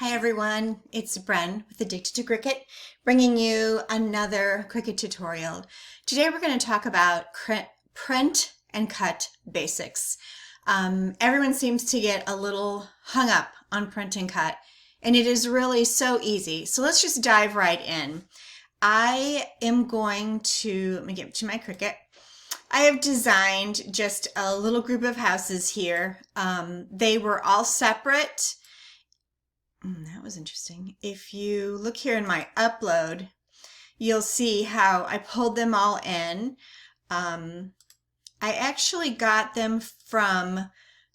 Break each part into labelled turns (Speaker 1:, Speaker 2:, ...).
Speaker 1: Hi everyone, it's Bren with Addicted to Cricut, bringing you another Cricut tutorial. Today we're going to talk about print and cut basics. Everyone seems to get a little hung up on print and cut, and it is really so easy. So let's just dive right in. I am going to, let me get to my Cricut. I have designed just a little group of houses here. They were all separate. That was interesting. If you look here in my upload, you'll see how I pulled them all in. I actually got them from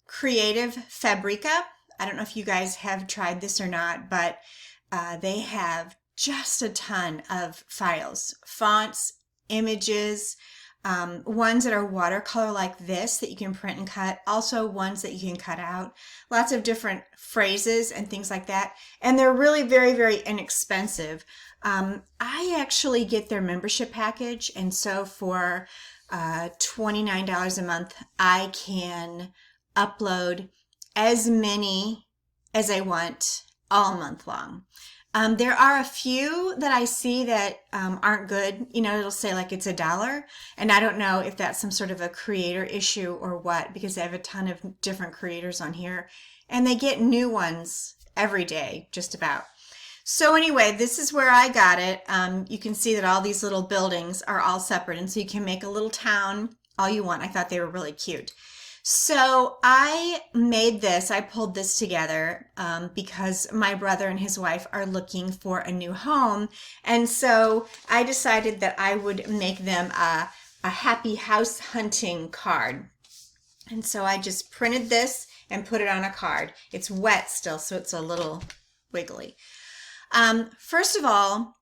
Speaker 1: Creative Fabrica. I don't know if you guys have tried this or not, but they have just a ton of files, fonts, images, ones that are watercolor like this that you can print and cut, also ones that you can cut out, lots of different phrases and things like that, and they're really very inexpensive. I actually get their membership package, and so for $29 a month I can upload as many as I want all month long. There are a few that I see that aren't good. You know, it'll say like it's $1, and I don't know if that's some sort of a creator issue or what, because I have a ton of different creators on here, and they get new ones every day, just about. So anyway, this is where I got it. You can see that all these little buildings are all separate, and so you can make a little town all you want. I thought they were really cute. So I made this, I pulled this together because my brother and his wife are looking for a new home. And so I decided that I would make them a happy house hunting card. And so I just printed this and put it on a card. It's wet still, so it's a little wiggly. First of all,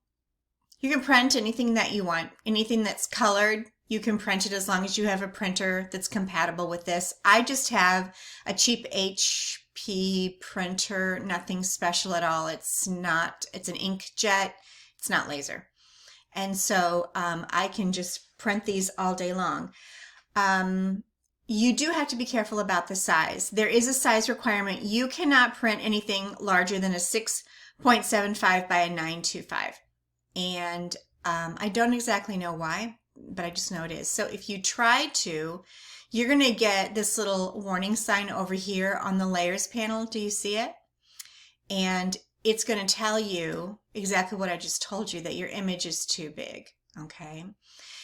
Speaker 1: you can print anything that you want, anything that's colored. You can print it as long as you have a printer that's compatible with this. I just have a cheap HP printer, nothing special at all. It's an inkjet, it's not laser. And so I can just print these all day long. You do have to be careful about the size. There is a size requirement. You cannot print anything larger than a 6.75 by a 925. And I don't exactly know why, but I just know it is. So if you try to, you're going to get this little warning sign over here on the layers panel. Do you see it? And it's going to tell you exactly what I just told you, that your image is too big. Okay.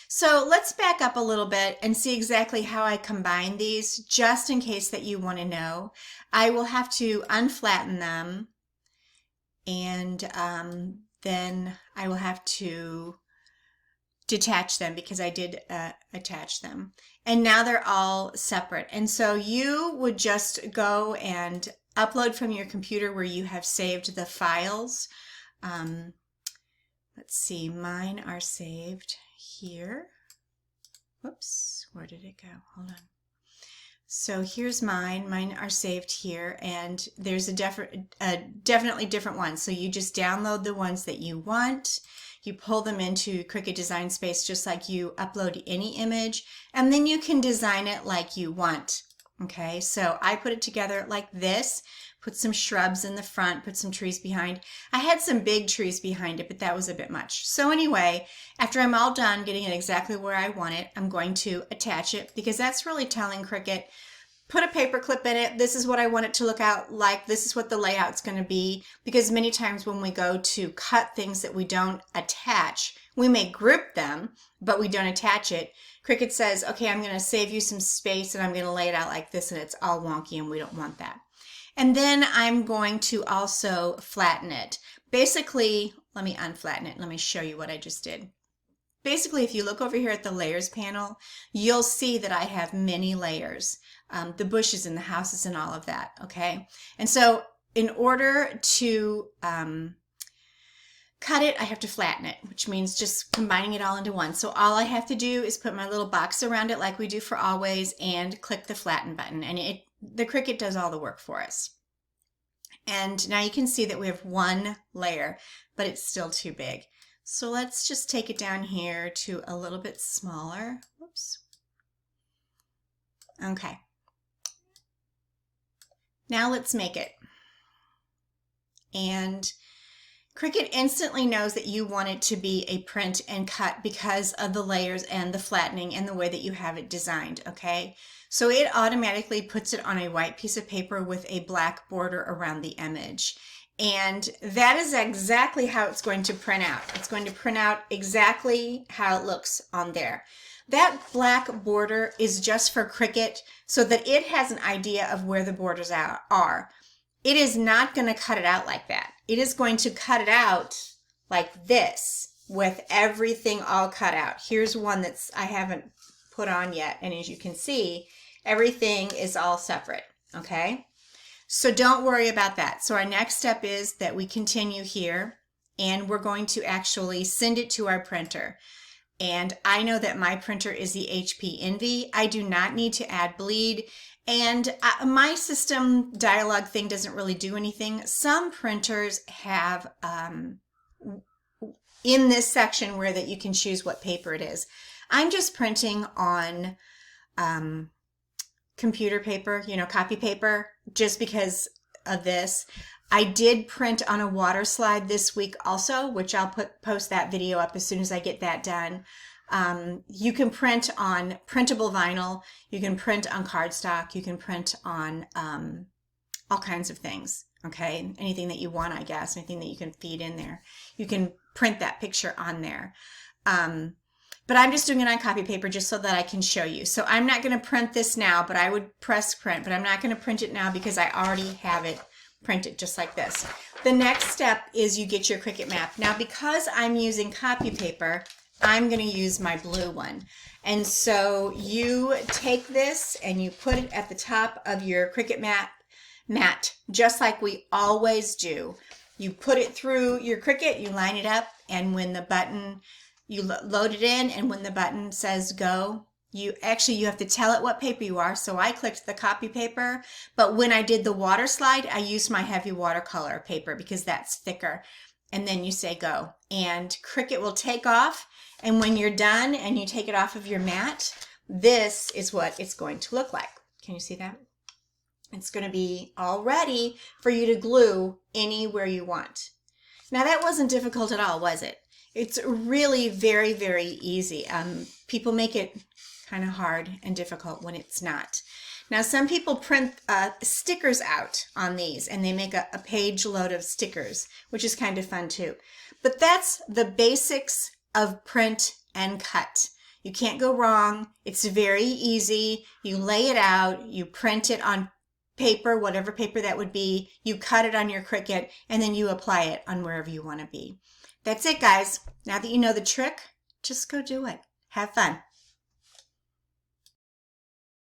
Speaker 1: So let's back up a little bit and see exactly how I combine these, just in case that you want to know. I will have to unflatten them, and then I will have to detach them because I did attach them. And now they're all separate. And so you would just go and upload from your computer where you have saved the files. Let's see, mine are saved here. Whoops, where did it go? Hold on. So here's mine. Mine are saved here, and there's a definitely different ones. So you just download the ones that you want. You pull them into Cricut Design Space just like you upload any image, and then you can design it like you want. Okay, so I put it together like this, put some shrubs in the front, put some trees behind. I had some big trees behind it, but that was a bit much. So anyway, after I'm all done getting it exactly where I want it, I'm going to attach it, because that's really telling Cricut, put a paper clip in it. This is what I want it to look out like. This is what the layout's going to be. Because many times when we go to cut things that we don't attach, we may group them, but we don't attach it. Cricut says, okay, I'm going to save you some space and I'm going to lay it out like this, and it's all wonky, and we don't want that. And then I'm going to also flatten it. Basically, let me unflatten it. Let me show you what I just did. Basically, if you look over here at the layers panel, you'll see that I have many layers. The bushes and the houses and all of that, okay? And so in order to cut it, I have to flatten it, which means just combining it all into one. So all I have to do is put my little box around it like we do for always, and click the flatten button, and the Cricut does all the work for us. And now you can see that we have one layer, but it's still too big. So let's just take it down here to a little bit smaller. Whoops. Okay. Now let's make it. and Cricut instantly knows that you want it to be a print and cut because of the layers and the flattening and the way that you have it designed, okay? So it automatically puts it on a white piece of paper with a black border around the image. And that is exactly how it's going to print out. It's going to print out exactly how it looks on there. That black border is just for Cricut so that it has an idea of where the borders are. It is not going to cut it out like that. It is going to cut it out like this with everything all cut out. Here's one that's I haven't put on yet. And as you can see, everything is all separate. Okay. So don't worry about that. So our next step is that we continue here and we're going to actually send it to our printer. And I know that my printer is the HP Envy. I do not need to add bleed. And my system dialog thing doesn't really do anything. Some printers have in this section where that you can choose what paper it is. I'm just printing on computer paper, you know, copy paper, just because of this. I did print on a water slide this week also, which I'll post that video up as soon as I get that done. You can print on printable vinyl, you can print on cardstock, you can print on all kinds of things, okay? Anything that you want, I guess, anything that you can feed in there. You can print that picture on there. But I'm just doing it on copy paper just so that I can show you. So I'm not going to print this now, but I would press print, but I'm not going to print it now because I already have it printed just like this. The next step is you get your Cricut map. Now, because I'm using copy paper, I'm going to use my blue one. And so you take this and you put it at the top of your Cricut mat, just like we always do. You put it through your Cricut, you line it up, and when the button, you load it in, and when the button says go, you have to tell it what paper you are. So I clicked the copy paper, but when I did the water slide, I used my heavy watercolor paper because that's thicker. And then you say go, and Cricut will take off. And when you're done and you take it off of your mat, this is what it's going to look like. Can you see that? It's going to be all ready for you to glue anywhere you want. Now that wasn't difficult at all, was it? It's really very, very easy. People make it kind of hard and difficult when it's not. Now some people print stickers out on these and they make a page load of stickers, which is kind of fun too. But that's the basics of print and cut. You can't go wrong. It's very easy. You lay it out, you print it on paper, whatever paper that would be, you cut it on your Cricut, and then you apply it on wherever you want to be. That's it, guys. Now that you know the trick, just go do it. Have fun.